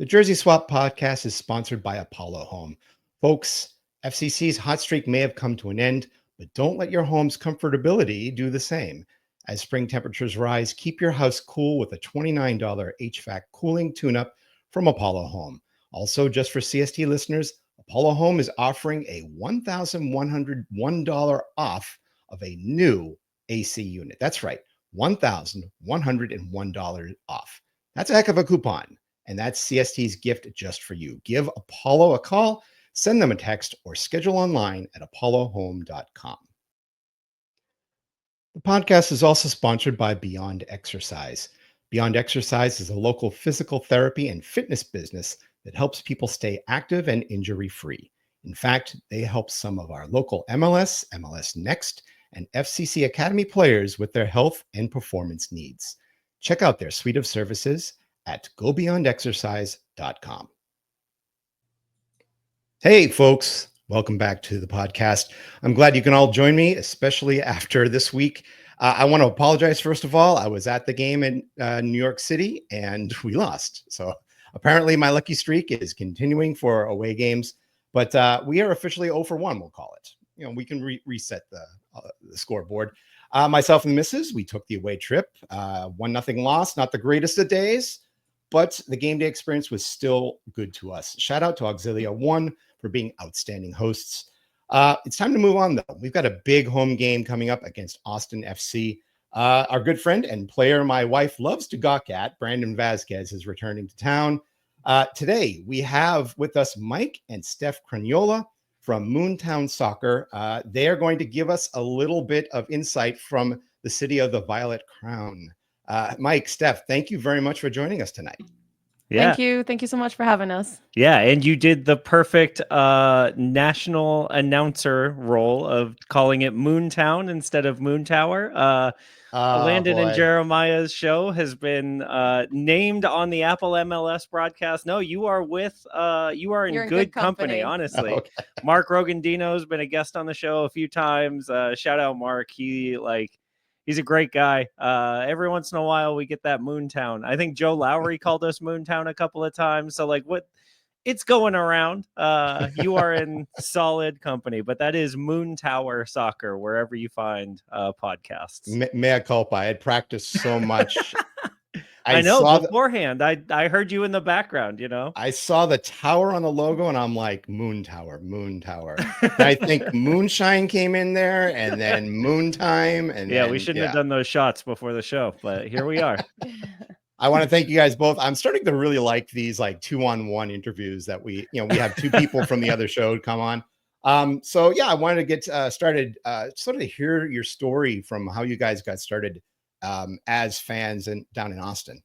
The Jersey Swap podcast is sponsored by Apollo Home. Folks, FCC's hot streak may have come to an end, but don't let your home's comfortability do the same. As spring temperatures rise, keep your house cool with a $29 HVAC cooling tune-up from Apollo Home. Also, just for CST listeners, Apollo Home is offering a $1,101 off of a new AC unit. That's right, $1,101 off. That's a heck of a coupon. And that's CST's gift just for you. Give Apollo a call, send them a text, or schedule online at apollohome.com. The podcast is also sponsored by Beyond Exercise. Beyond Exercise is a local physical therapy and fitness business that helps people stay active and injury-free. In fact, they help some of our local MLS, MLS Next, and FCC Academy players with their health and performance needs. Check out their suite of services at gobeyondexercise.com. Hey, folks. Welcome back to the podcast. I'm glad you can all join me, especially after this week. I want to apologize, first of all. I was at the game in New York City, and we lost. So apparently my lucky streak is continuing for away games, but we are officially 0 for 1, we'll call it. You know, we can reset the scoreboard. Myself and the missus, we took the away trip. 1-0 loss, not the greatest of days, but the game day experience was still good to us. Shout out to Auxilia 1 for being outstanding hosts. It's time to move on, though. We've got a big home game coming up against Austin FC. Our good friend and player my wife loves to gawk at, Brandon Vazquez, is returning to town. Today, we have with us Mike and Steph Crugnola from Moontower Soccer. They are going to give us a little bit of insight from the city of the Violet Crown. Mike, Steph, thank you very much for joining us tonight. Yeah. Thank you so much for having us. Yeah, and you did the perfect national announcer role of calling it Moontown instead of Moontower. Landon and Jeremiah's show has been named on the Apple MLS broadcast. No, you are in good company, honestly. Okay. Mark Rogandino's been a guest on the show a few times. Shout out Mark. He's a great guy. Every once in a while, we get that Moontown. I think Joe Lowry called us Moontown a couple of times. So, it's going around. You are in solid company, but that is Moontower Soccer, wherever you find podcasts. Mea culpa. I had practiced so much. I know beforehand. I heard you in the background, you know. I saw the tower on the logo and I'm like, Moontower. And I think Moonshine came in there and then Moontime. And we shouldn't have done those shots before the show, but here we are. I want to thank you guys both. I'm starting to really like these 2-on-1 interviews that we have two people from the other show come on. I wanted to get started, sort of hear your story from how you guys got started as fans down in Austin.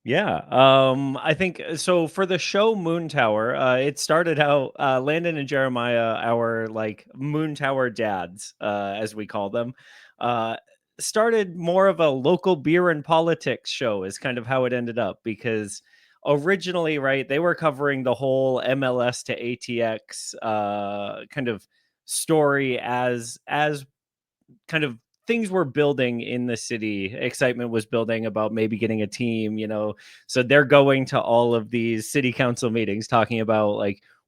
Yeah, I think so. For the show Moontower, it started out Landon and Jeremiah, our Moontower dads, as we call them, started more of a local beer and politics show is kind of how it ended up, because originally, right, they were covering the whole MLS to ATX kind of story as kind of things were building in the city. Excitement was building about maybe getting a team, so they're going to all of these city council meetings talking about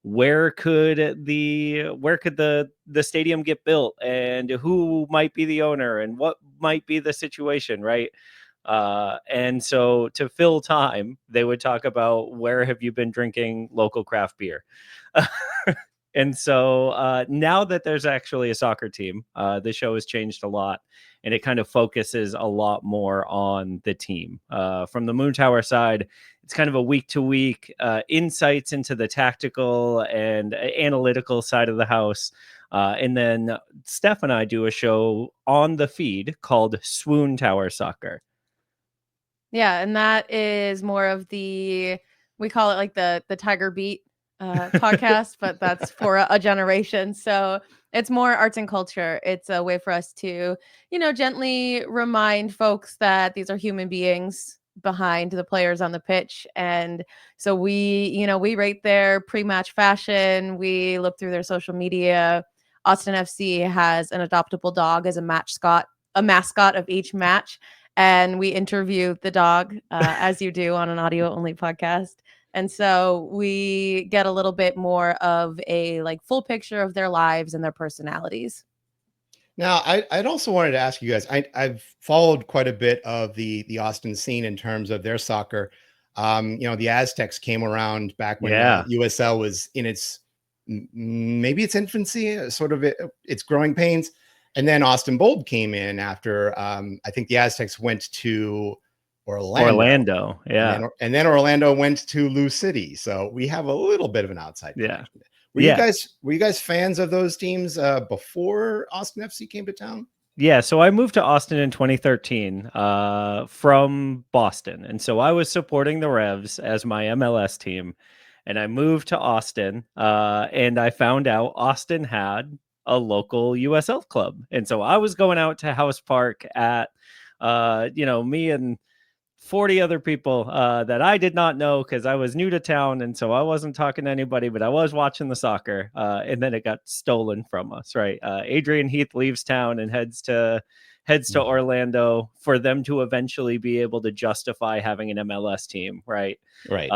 where could the stadium get built and who might be the owner and what might be the situation, right? And so to fill time, they would talk about where have you been drinking local craft beer. And so now that there's actually a soccer team, the show has changed a lot, and it kind of focuses a lot more on the team. From the Moontower side, it's kind of a week-to-week insights into the tactical and analytical side of the house. And then Steph and I do a show on the feed called Swoontower Soccer. Yeah, and that is more of we call it the Tiger Beat podcast, but that's for a generation. So it's more arts and culture. It's a way for us to, gently remind folks that these are human beings behind the players on the pitch. And so we rate their pre-match fashion. We look through their social media. Austin FC has an adoptable dog as a mascot of each match. and we interview the dog, as you do on an audio only podcast. And so we get a little bit more of a like full picture of their lives and their personalities. Now, I'd also wanted to ask you guys. I've followed quite a bit of the Austin scene in terms of their soccer. The Aztecs came around back when Yeah. USL was in its maybe its infancy, its growing pains, and then Austin Bold came in after. I think the Aztecs went to Orlando, Yeah. and then Orlando went to Lou City. So we have a little bit of an outside connection. Were you guys fans of those teams before Austin FC came to town? Yeah, so I moved to Austin in 2013 from Boston. And so I was supporting the Revs as my MLS team. And I moved to Austin and I found out Austin had a local USL club. And so I was going out to House Park at, me and 40 other people that I did not know because I was new to town. And so I wasn't talking to anybody, but I was watching the soccer. And then it got stolen from us, right? Adrian Heath leaves town and heads to Orlando for them to eventually be able to justify having an MLS team, right? Right.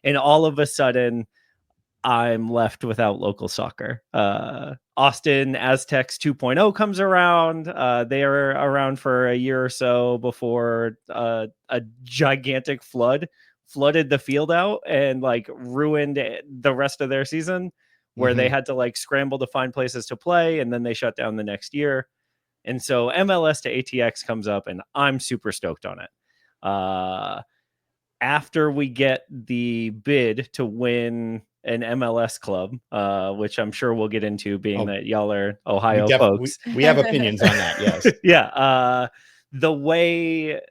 And all of a sudden, I'm left without local soccer. Austin Aztecs 2.0 comes around. They are around for a year or so before a gigantic flooded the field out and like ruined the rest of their season, where they had to like scramble to find places to play, and then they shut down the next year. And so MLS to ATX comes up, and I'm super stoked on it. After we get the bid to win an MLS club, which I'm sure we'll get into, being that y'all are Ohio folks. We have opinions on that, yes. Yeah. The way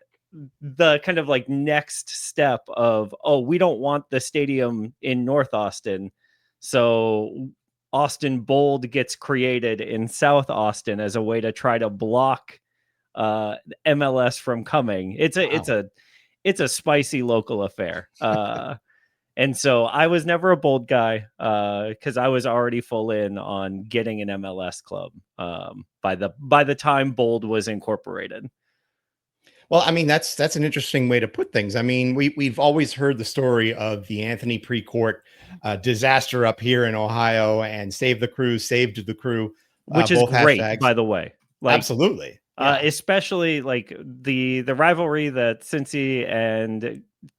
the kind of like next step of, we don't want the stadium in North Austin, so Austin Bold gets created in South Austin as a way to try to block MLS from coming. It's a spicy local affair. And so I was never a Bold guy because I was already full in on getting an MLS club by the time Bold was incorporated. Well, I mean, that's an interesting way to put things. I mean, we've always heard the story of the Anthony Precourt disaster up here in Ohio, and saved the crew, which is both great, hashtags. by the way. Like, absolutely. Yeah. Especially like the rivalry that Cincy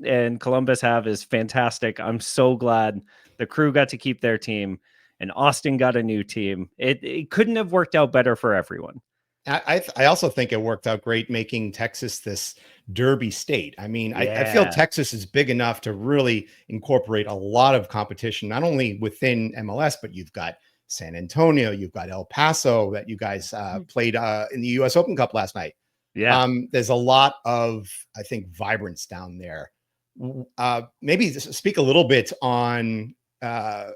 and Columbus have is fantastic. I'm so glad the crew got to keep their team and Austin got a new team. It couldn't have worked out better for everyone. I also think it worked out great making Texas this derby state. I mean, I feel Texas is big enough to really incorporate a lot of competition, not only within MLS, but you've got San Antonio, you've got El Paso that you guys played in the US Open Cup last night. Yeah. There's a lot of, I think, vibrance down there. Maybe speak a little bit on how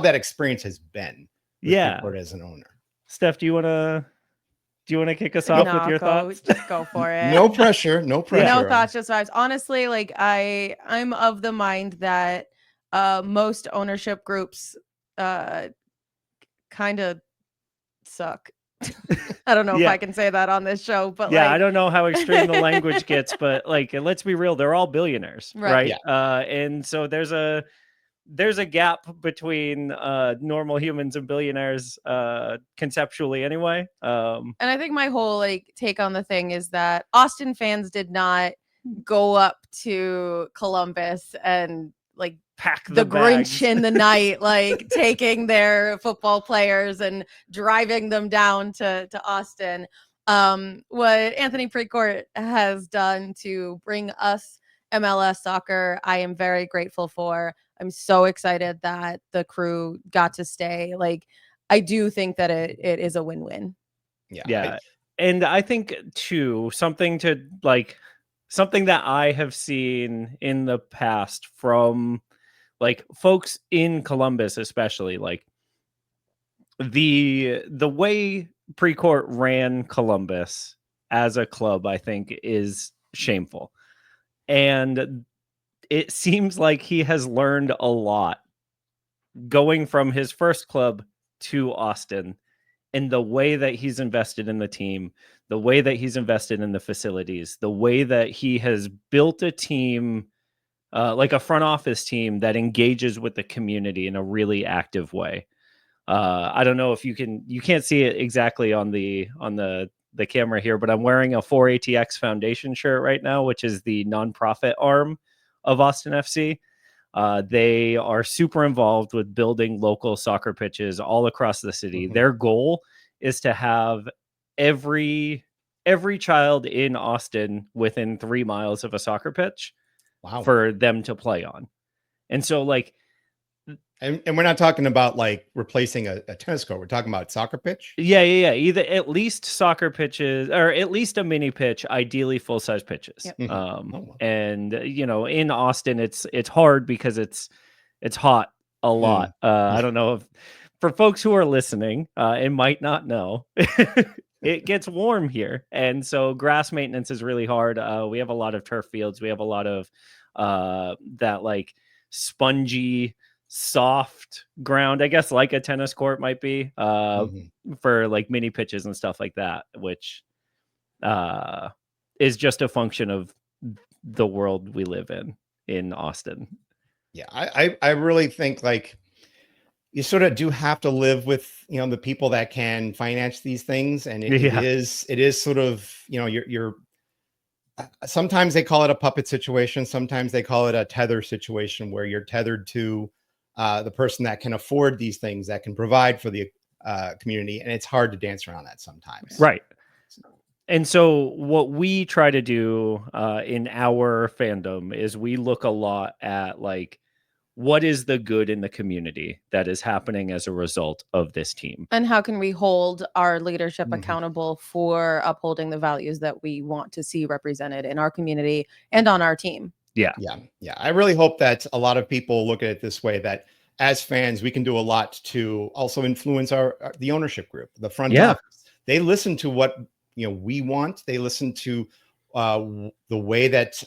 that experience has been with Precourt as an owner. Steph, do you want to kick us off with your thoughts? Just go for it. No pressure. No pressure. No thoughts, just vibes. Honestly, like I'm of the mind that most ownership groups kind of suck. I don't know if I can say that on this show, but I don't know how extreme the language gets, but like, let's be real, they're all billionaires, right? Yeah. And so there's a gap between normal humans and billionaires conceptually anyway. And I think my whole like take on the thing is that Austin fans did not go up to Columbus and like pack the bags. Grinch in the night, like taking their football players and driving them down to Austin. What Anthony Precourt has done to bring us MLS soccer, I am very grateful for. I'm so excited that the crew got to stay. Like, I do think that it is a win-win. Yeah. And I think too, something that I have seen in the past from like folks in Columbus, especially, like the way Precourt ran Columbus as a club, I think is shameful. And it seems like he has learned a lot going from his first club to Austin And the way that he's invested in the team, the way that he's invested in the facilities, the way that he has built a team, like a front office team that engages with the community in a really active way. I don't know if you can't see it exactly on the camera here, but I'm wearing a 4ATX Foundation shirt right now, which is the nonprofit arm of Austin FC. They are super involved with building local soccer pitches all across the city. Mhm. Their goal is to have every child in Austin within 3 miles of a soccer pitch Wow. for them to play on. And so, like, And we're not talking about like replacing a tennis court. We're talking about soccer pitch. yeah. Either at least soccer pitches or at least a mini pitch, ideally full size pitches. Yep. Mhm. Oh, wow. And in Austin, it's hard because it's hot a lot. I don't know if for folks who are listening, and might not know, it gets warm here, and so grass maintenance is really hard. We have a lot of turf fields. We have a lot of that like spongy, soft ground, I guess, like a tennis court might be, Mhm. for like mini pitches and stuff like that, which is just a function of the world we live in Austin. Yeah, I really think like you sort of do have to live with the people that can finance these things, and it Yeah. is sort of you're sometimes they call it a puppet situation, sometimes they call it a tether situation where you're tethered to the person that can afford these things, that can provide for the community, and it's hard to dance around that sometimes. Right. And so what we try to do in our fandom is we look a lot at like what is the good in the community that is happening as a result of this team. And how can we hold our leadership Mhm. accountable for upholding the values that we want to see represented in our community and on our team? Yeah. I really hope that a lot of people look at it this way, that as fans, we can do a lot to also influence the ownership group, the front office. They listen to what we want. They listen to the way that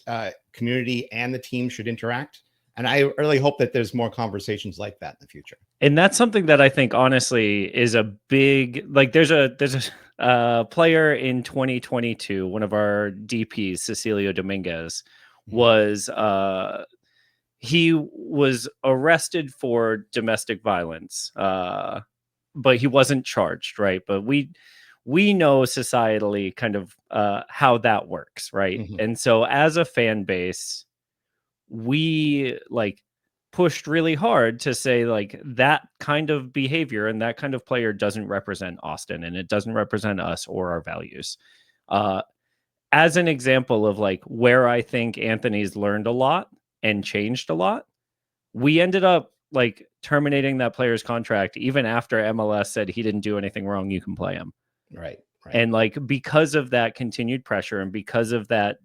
community and the team should interact. And I really hope that there's more conversations like that in the future. And that's something that I think honestly is a big, like there's a player in 2022, one of our DPs, Cecilio Dominguez, was he was arrested for domestic violence, but he wasn't charged, right? But we know societally kind of how that works, right? Mhm. And so as a fan base, we like pushed really hard to say like that kind of behavior and that kind of player doesn't represent Austin, and it doesn't represent us or our values. As an example of like where I think Anthony's learned a lot and changed a lot, we ended up like terminating that player's contract even after MLS said he didn't do anything wrong, you can play him. Right. And like because of that continued pressure and because of that,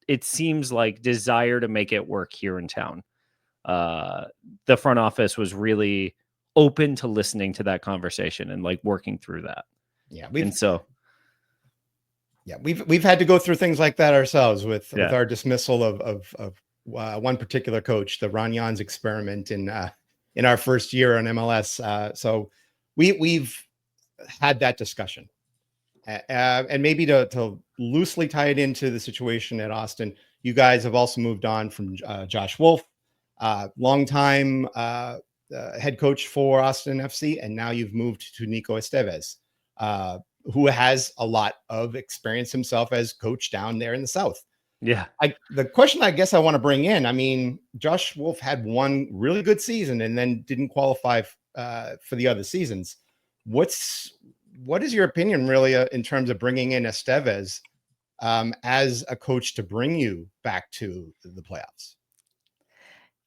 it seems like desire to make it work here in town, the front office was really open to listening to that conversation and like working through that. Yeah, we've had to go through things like that ourselves with our dismissal of one particular coach, the Ron Jans experiment in our first year on MLS. So we've had that discussion, and maybe to loosely tie it into the situation at Austin, you guys have also moved on from Josh Wolf, longtime head coach for Austin FC, and now you've moved to Nico Estevez, who has a lot of experience himself as coach down there in the South. Yeah. The question I guess I want to bring in, I mean, Josh Wolf had one really good season and then didn't qualify for the other seasons. What is your opinion really in terms of bringing in Estevez as a coach to bring you back to the playoffs?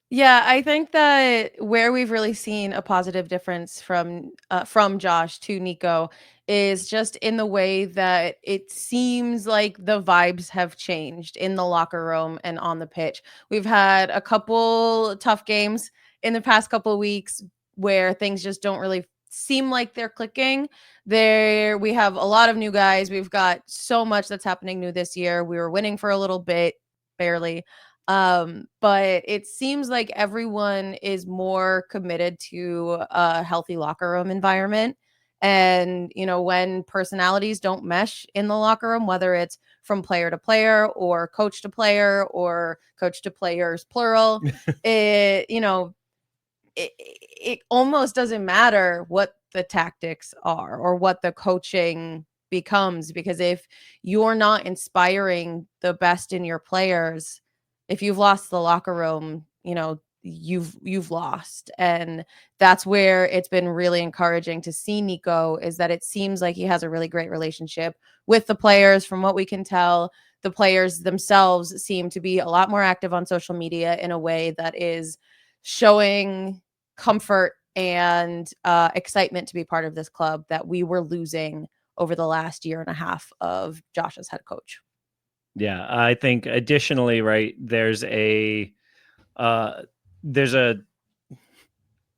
Yeah, I think that where we've really seen a positive difference from Josh to Nico is just in the way that it seems like the vibes have changed in the locker room and on the pitch. We've had a couple tough games in the past couple of weeks where things just don't really seem like they're clicking. We have a lot of new guys. We've got so much that's happening new this year. We were winning for a little bit, barely. But it seems like everyone is more committed to a healthy locker room environment. And, when personalities don't mesh in the locker room, whether it's from player to player or coach to player or coach to players, plural, it almost doesn't matter what the tactics are or what the coaching becomes, because if you're not inspiring the best in your players, if you've lost the locker room, you've lost. And that's where it's been really encouraging to see Nico, is that it seems like he has a really great relationship with the players. From what we can tell, the players themselves seem to be a lot more active on social media in a way that is showing comfort and excitement to be part of this club that we were losing over the last year and a half of Josh as head coach. Yeah, I think additionally, right, there's a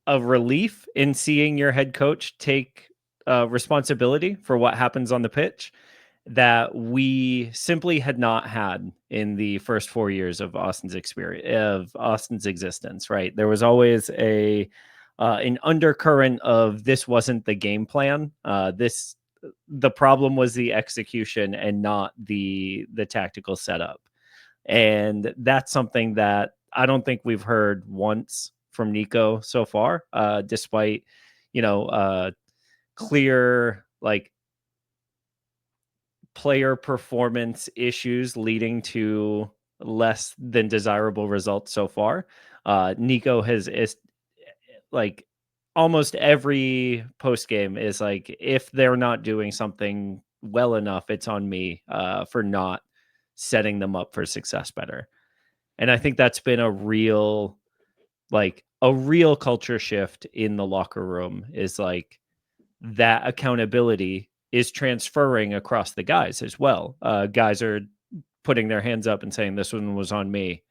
relief in seeing your head coach take responsibility for what happens on the pitch that we simply had not had in the first 4 years of Austin's existence. Right, there was always an undercurrent of this wasn't the game plan. The problem was the execution and not the tactical setup. And that's something that I don't think we've heard once from Nico so far, despite, clear player performance issues leading to less than desirable results so far. Nico is almost every post game is if they're not doing something well enough, it's on me for not setting them up for success better. And I think that's been a real culture shift in the locker room, is that accountability is transferring across the guys as well. Guys are putting their hands up and saying this one was on me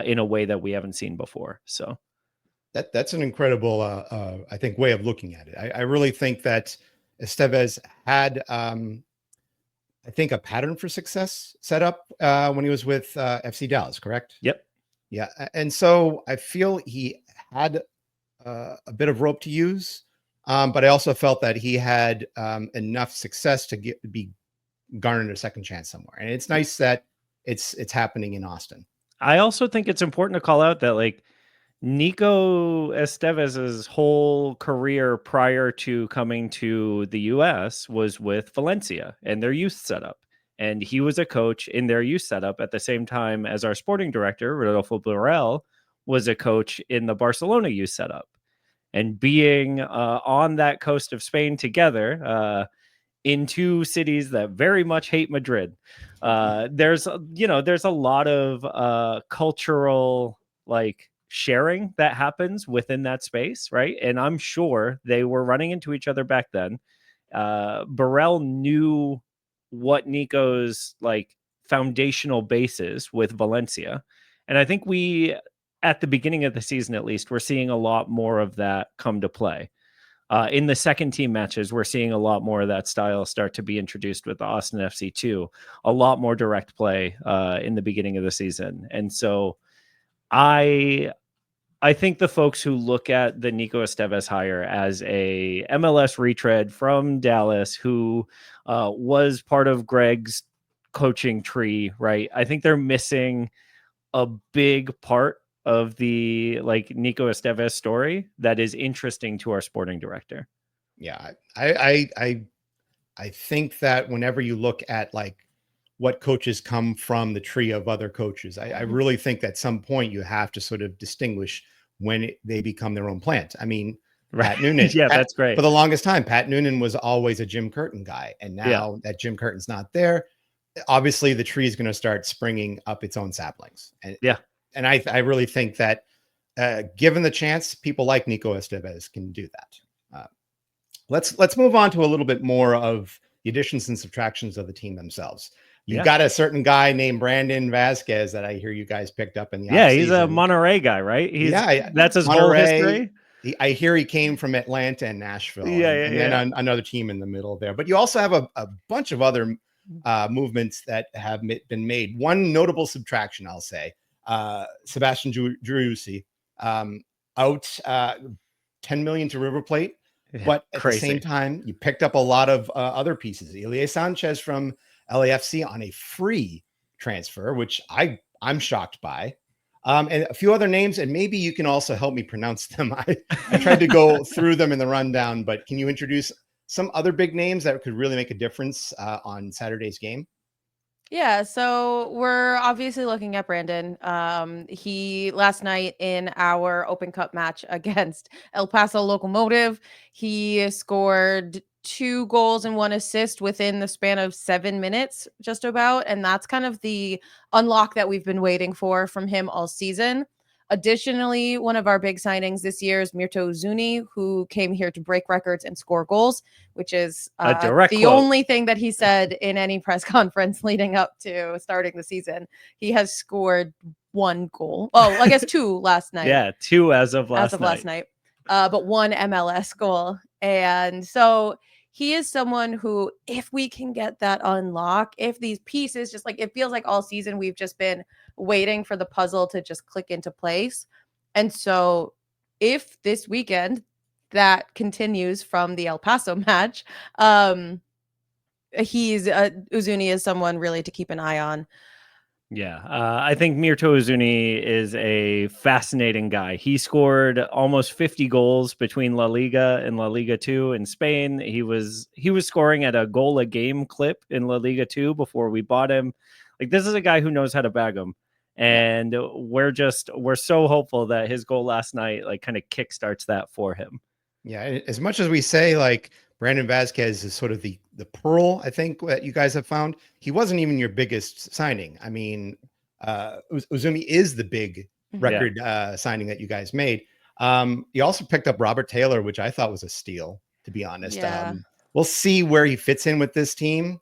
in a way that we haven't seen before. So that's an incredible, I think, way of looking at it. I really think that Estevez had, I think, a pattern for success set up when he was with FC Dallas, correct? Yep. Yeah. And so I feel he had a bit of rope to use, but I also felt that he had enough success to be garnered a second chance somewhere. And it's nice that it's happening in Austin. I also think it's important to call out that Nico Estevez's whole career prior to coming to the US was with Valencia and their youth setup. And he was a coach in their youth setup at the same time as our sporting director, Rodolfo Burrell, was a coach in the Barcelona youth setup. And being on that coast of Spain together in two cities that very much hate Madrid, there's a lot of cultural sharing that happens within that space, right? And I'm sure they were running into each other back then. Burrell knew what Nico's foundational basis with Valencia. And I think at the beginning of the season, at least, we're seeing a lot more of that come to play. In the second team matches, we're seeing a lot more of that style start to be introduced with the Austin FC 2, a lot more direct play in the beginning of the season. And so I think the folks who look at the Nico Estevez hire as a MLS retread from Dallas, who was part of Greg's coaching tree, right? I think they're missing a big part of the Nico Estevez story that is interesting to our sporting director. Yeah, I think that whenever you look at what coaches come from the tree of other coaches, I really think that at some point you have to sort of distinguish when they become their own plant. I mean, right. Pat Noonan, that's great. For the longest time, Pat Noonan was always a Jim Curtin guy. And now that Jim Curtin's not there, obviously the tree is going to start springing up its own saplings. And I really think that given the chance, people like Nico Estevez can do that. Let's move on to a little bit more of the additions and subtractions of the team themselves. You got a certain guy named Brandon Vazquez that I hear you guys picked up in the offseason. He's a Monterey guy, right? That's his whole history. I hear he came from Atlanta and Nashville, and then another team in the middle there. But you also have a bunch of other movements that have been made. One notable subtraction, I'll say, Sebastian Driussi out $10 million to River Plate. Yeah, but at the same crazy. time, you picked up a lot of other pieces. Ilie Sanchez from LAFC on a free transfer, which I'm shocked by. And a few other names, and maybe you can also help me pronounce them. I tried to go through them in the rundown, but can you introduce some other big names that could really make a difference on Saturday's game? Yeah, so we're obviously looking at Brandon. He last night in our Open Cup match against El Paso Locomotive, he scored 2 goals and 1 assist within the span of 7 minutes, just about. And that's kind of the unlock that we've been waiting for from him all season. Additionally, one of our big signings this year is Mirto Uzuni, who came here to break records and score goals, which is A direct the quote. only thing that he said in any press conference leading up to starting the season. He has scored 1 goal. Oh, I guess 2 last night. Yeah, 2 as of last night. But 1 MLS goal. And so he is someone who, if we can get that unlock, if these pieces, just like it feels like all season, we've just been waiting for the puzzle to just click into place. And so if this weekend that continues from the El Paso match, Uzuni is someone really to keep an eye on. Yeah, I think Mirto Uzuni is a fascinating guy. He scored almost 50 goals between La Liga and La Liga 2 in Spain. He was scoring at a goal a game clip in La Liga 2 before we bought him. Like, this is a guy who knows how to bag them. And we're so hopeful that his goal last night like kind of kickstarts that for him. Yeah, as much as we say like Brandon Vazquez is sort of the pearl, I think that you guys have found, he wasn't even your biggest signing. I mean, Uzumi is the big record signing that you guys made. You also picked up Robert Taylor, which I thought was a steal, to be honest. Yeah. We'll see where he fits in with this team.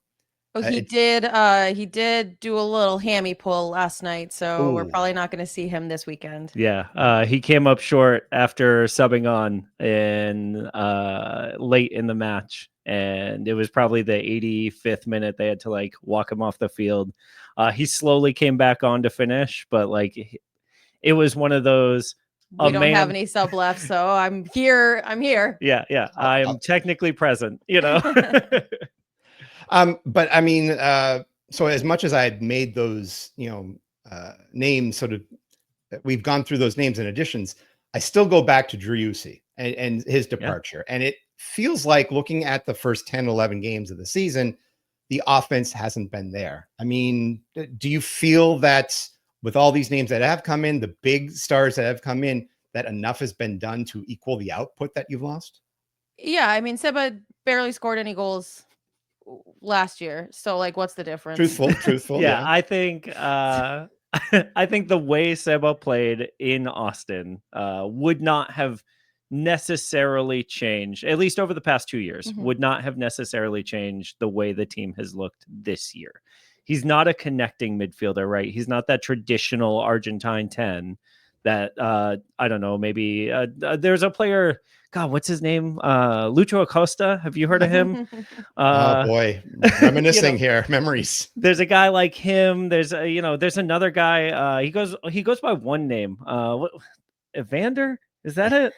Oh, he did do a little hammy pull last night, so we're probably not going to see him this weekend. Yeah, he came up short after subbing on in late in the match, and it was probably the 85th minute they had to like walk him off the field. He slowly came back on to finish, but like it was one of those. We don't have any sub left, so I'm here. Yeah, I'm technically present, you know. But I mean, so as much as I had made those, names sort of, we've gone through those names and additions, I still go back to Drew Yusi and his departure. And it feels like looking at the first 10, 11 games of the season, the offense hasn't been there. I mean, do you feel that with all these names that have come in, the big stars that have come in, that enough has been done to equal the output that you've lost? Yeah, I mean, Seba barely scored any goals last year, so like what's the difference? Truthful. Yeah, I think I think the way Seba played in Austin would not have necessarily changed, at least over the past 2 years, would not have necessarily changed the way the team has looked this year. He's not a connecting midfielder, right? He's not that traditional Argentine 10 that I don't know, maybe there's a player, God, what's his name? Lucho Acosta. Have you heard of him? Oh boy, reminiscing here, memories. There's a guy like him. There's there's another guy. He goes by one name. Evander? Is that it?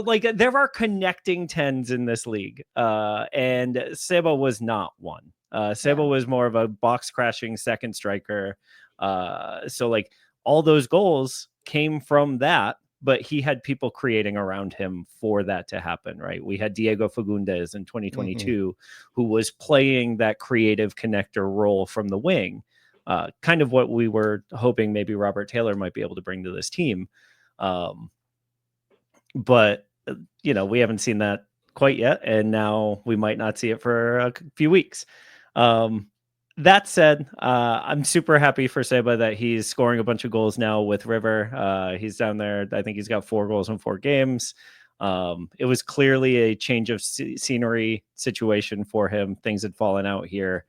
Like there are connecting 10s in this league. And Seba was not one. Seba was more of a box crashing second striker. So like all those goals came from that, but he had people creating around him for that to happen, right? We had Diego Fagundes in 2022, who was playing that creative connector role from the wing, kind of what we were hoping maybe Robert Taylor might be able to bring to this team. But, we haven't seen that quite yet, and now we might not see it for a few weeks. That said, I'm super happy for Seba that he's scoring a bunch of goals now with River. He's down there. I think he's got 4 goals in 4 games. It was clearly a change of scenery situation for him. Things had fallen out here.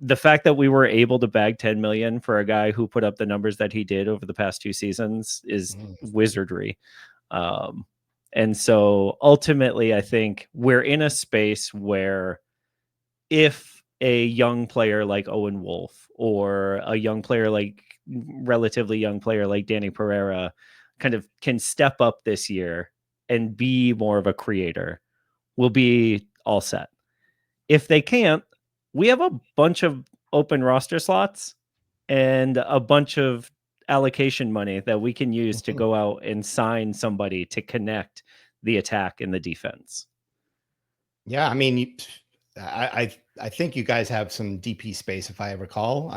The fact that we were able to bag 10 million for a guy who put up the numbers that he did over the past 2 seasons is wizardry. And so ultimately, I think we're in a space where if a young player like Owen Wolf or a relatively young player like Danny Pereira kind of can step up this year and be more of a creator, we'll be all set. If they can't, we have a bunch of open roster slots and a bunch of allocation money that we can use to go out and sign somebody to connect the attack and the defense. Yeah, I mean, I think you guys have some DP space, if I recall.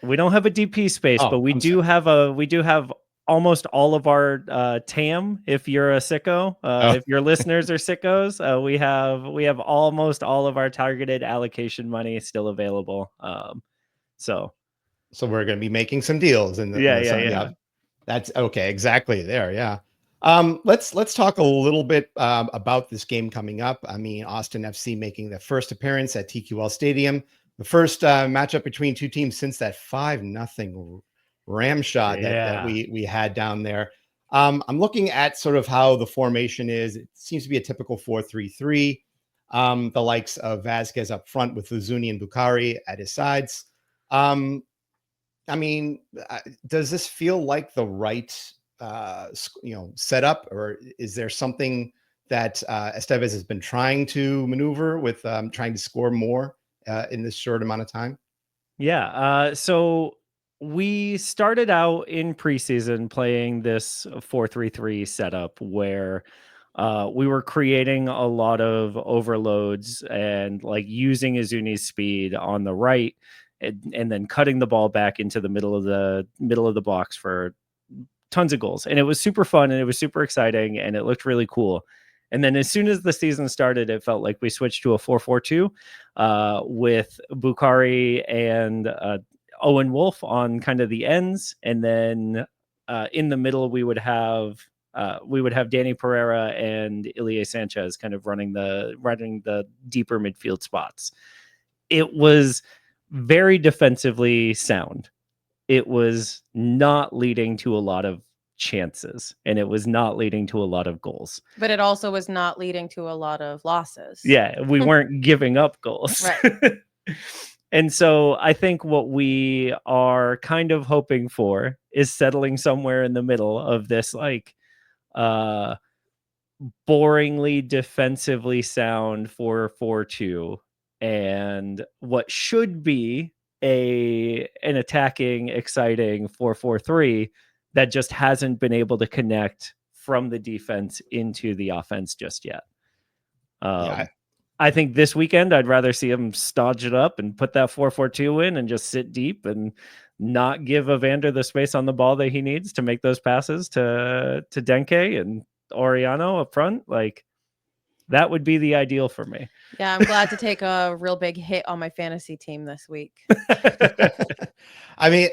We don't have a DP space, but we do have almost all of our TAM. If you're a sicko, if your listeners are sickos, we have almost all of our targeted allocation money still available. So we're going to be making some deals in the yeah. That's okay. Exactly there. Yeah. Let's talk a little bit about this game coming up. I mean, Austin FC making the first appearance at TQL Stadium, the first matchup between two teams since that 5-0 ram shot that we had down there. I'm looking at sort of how the formation is. It seems to be a typical 4-3-3. The likes of Vazquez up front with Uzuni and Bukhari at his sides. I mean, does this feel like the right setup, or is there something that Estevez has been trying to maneuver with, trying to score more in this short amount of time? Yeah. So we started out in preseason playing this 4-3-3 setup where we were creating a lot of overloads and like using Izuni's speed on the right and then cutting the ball back into the middle of the box for tons of goals. And it was super fun and it was super exciting and it looked really cool. And then as soon as the season started, it felt like we switched to a 4-4-2 with Bukhari and Owen Wolf on kind of the ends. And then in the middle, we would have Danny Pereira and Ilie Sanchez kind of running the deeper midfield spots. It was very defensively sound. It was not leading to a lot of chances and it was not leading to a lot of goals. But it also was not leading to a lot of losses. Yeah, we weren't giving up goals. Right. And so I think what we are kind of hoping for is settling somewhere in the middle of this like boringly defensively sound 4-4-2 and what should be an attacking, exciting 4-4-3 that just hasn't been able to connect from the defense into the offense just yet. I think this weekend I'd rather see him stodge it up and put that 4-4-2 in and just sit deep and not give Evander the space on the ball that he needs to make those passes to Denke and Oriano up front. Like that would be the ideal for me. Yeah, I'm glad to take a real big hit on my fantasy team this week. I mean,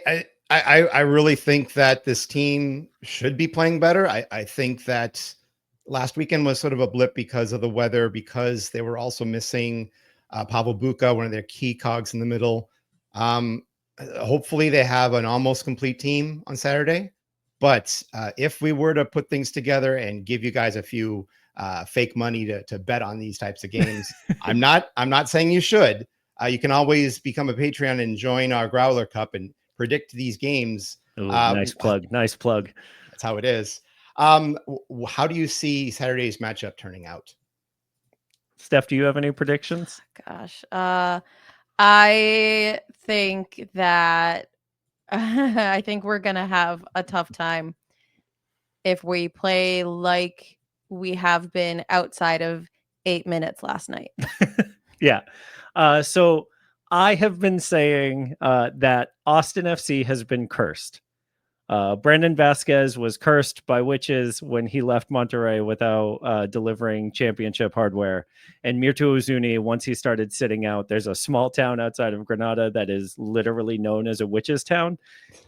I really think that this team should be playing better. I think that last weekend was sort of a blip because of the weather, because they were also missing Pavel Buka, one of their key cogs in the middle. Hopefully they have an almost complete team on Saturday. But if we were to put things together and give you guys a few fake money to bet on these types of games, I'm not saying you should. You can always become a Patreon and join our Growler Cup and predict these games. Ooh, nice plug. That's how it is. How do you see Saturday's matchup turning out? Steph, do you have any predictions? Gosh, I think that I think we're gonna have a tough time if we play like we have been outside of 8 minutes last night. Yeah. So I have been saying that Austin FC has been cursed. Brandon Vazquez was cursed by witches when he left Monterrey without delivering championship hardware. And Mirtu Uzuni, once he started sitting out, there's a small town outside of Granada that is literally known as a witches town.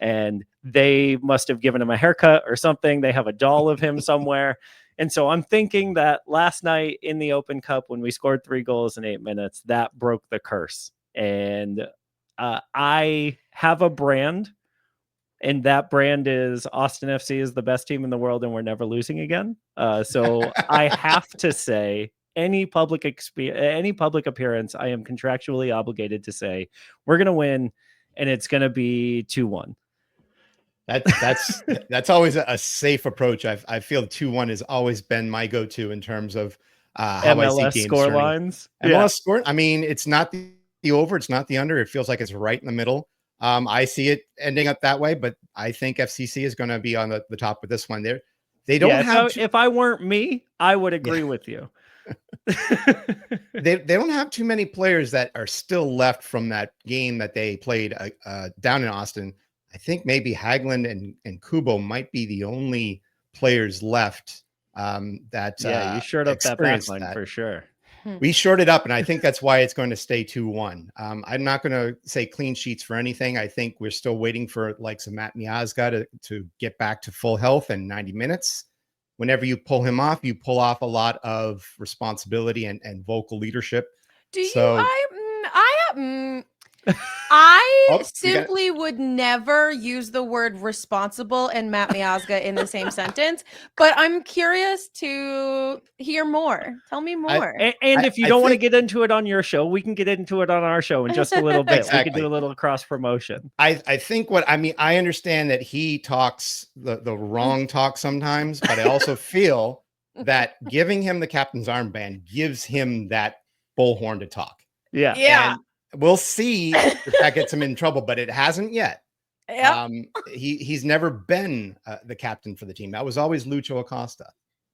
And they must have given him a haircut or something. They have a doll of him somewhere. And so I'm thinking that last night in the Open Cup, when we scored 3 goals in 8 minutes, that broke the curse. And I have a brand. And that brand is Austin FC is the best team in the world and we're never losing again. So I have to say any public appearance, I am contractually obligated to say we're going to win and it's going to be 2-1. That's always a safe approach. I feel 2-1 has always been my go-to in terms of how I see MLS games score turning. lines. MLS score. I mean, it's not the over, it's not the under. It feels like it's right in the middle. I see it ending up that way, but I think FCC is going to be on the top of this one. They don't have. If I weren't me, I would agree with you. They don't have too many players that are still left from that game that they played down in Austin. I think maybe Haglund and Kubo might be the only players left that you shored up that back line for sure. We shored it up, and I think that's why it's going to stay 2-1. I'm not going to say clean sheets for anything. I think we're still waiting for like some Matt Miazga to get back to full health in 90 minutes. Whenever you pull him off, you pull off a lot of responsibility and vocal leadership. I simply would never use the word responsible and Matt Miazga in the same sentence, but I'm curious to hear more. Tell me more. And if you don't want to get into it on your show, we can get into it on our show in just a little bit. Exactly. We can do a little cross promotion. I think I understand that he talks the wrong talk sometimes, but I also feel that giving him the captain's armband gives him that bullhorn to talk. Yeah. And we'll see if that gets him in trouble, but it hasn't yet. Yep. He's never been the captain for the team. That was always Lucho Acosta.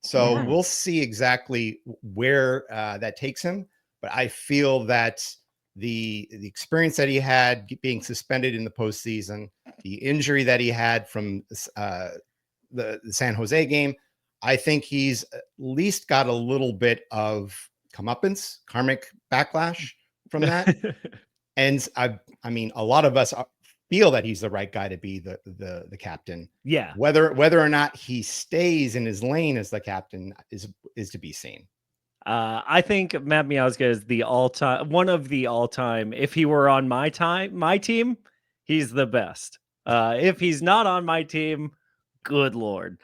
So we'll see exactly where that takes him. But I feel that the experience that he had being suspended in the postseason, the injury that he had from the San Jose game, I think he's at least got a little bit of comeuppance, karmic backlash from that. And I mean, a lot of us feel that he's the right guy to be the captain. Yeah. Whether or not he stays in his lane as the captain is to be seen. I think Matt Miazga is one of the all-time. If he were on my team, he's the best. If he's not on my team, good Lord.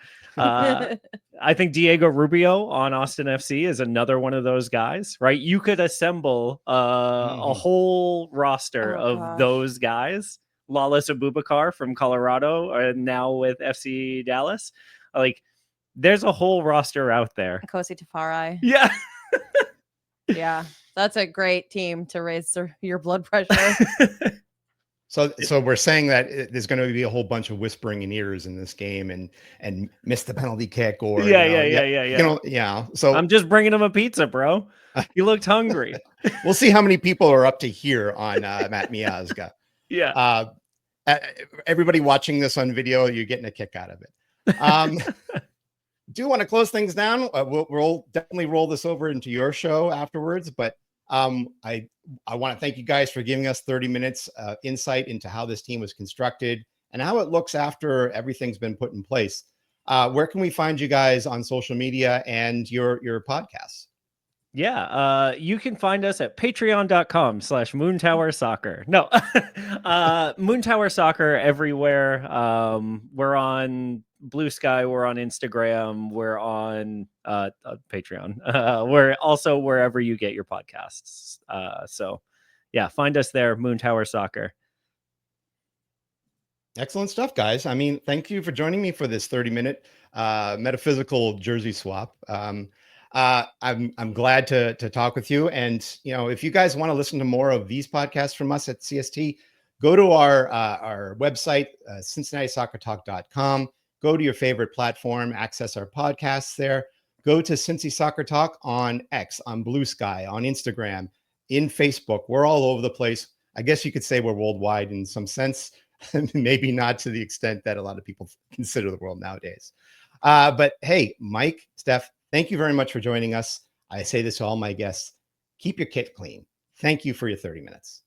I think Diego Rubio on Austin FC is another one of those guys, right? You could assemble a whole roster of those guys. Lawless Abubakar from Colorado and now with FC Dallas. Like, there's a whole roster out there. Kosi Tafari. Yeah. Yeah. That's a great team to raise your blood pressure. So we're saying that there's going to be a whole bunch of whispering in ears in this game and miss the penalty kick or yeah. So I'm just bringing him a pizza, bro. He looked hungry. We'll see how many people are up to here on Matt Miazga. Yeah. Everybody watching this on video, you're getting a kick out of it. Do want to close things down. We'll definitely roll this over into your show afterwards, but I want to thank you guys for giving us 30 minutes insight into how this team was constructed and how it looks after everything's been put in place. Where can we find you guys on social media and your podcasts? Yeah, you can find us at patreon.com/Moontower Soccer. No, Moontower Soccer everywhere. We're on Blue Sky, we're on Instagram, we're on Patreon. We're also wherever you get your podcasts. So yeah, find us there, Moontower Soccer. Excellent stuff, guys. I mean, thank you for joining me for this 30-minute metaphysical jersey swap. I'm glad to talk with you. And, if you guys want to listen to more of these podcasts from us at CST, go to our website, CincinnatiSoccerTalk.com. Go to your favorite platform, access our podcasts there. Go to Cincy Soccer Talk on X, on Blue Sky, on Instagram, in Facebook. We're all over the place. I guess you could say we're worldwide in some sense, maybe not to the extent that a lot of people consider the world nowadays. But hey, Mike, Steph, thank you very much for joining us. I say this to all my guests. Keep your kit clean. Thank you for your 30 minutes.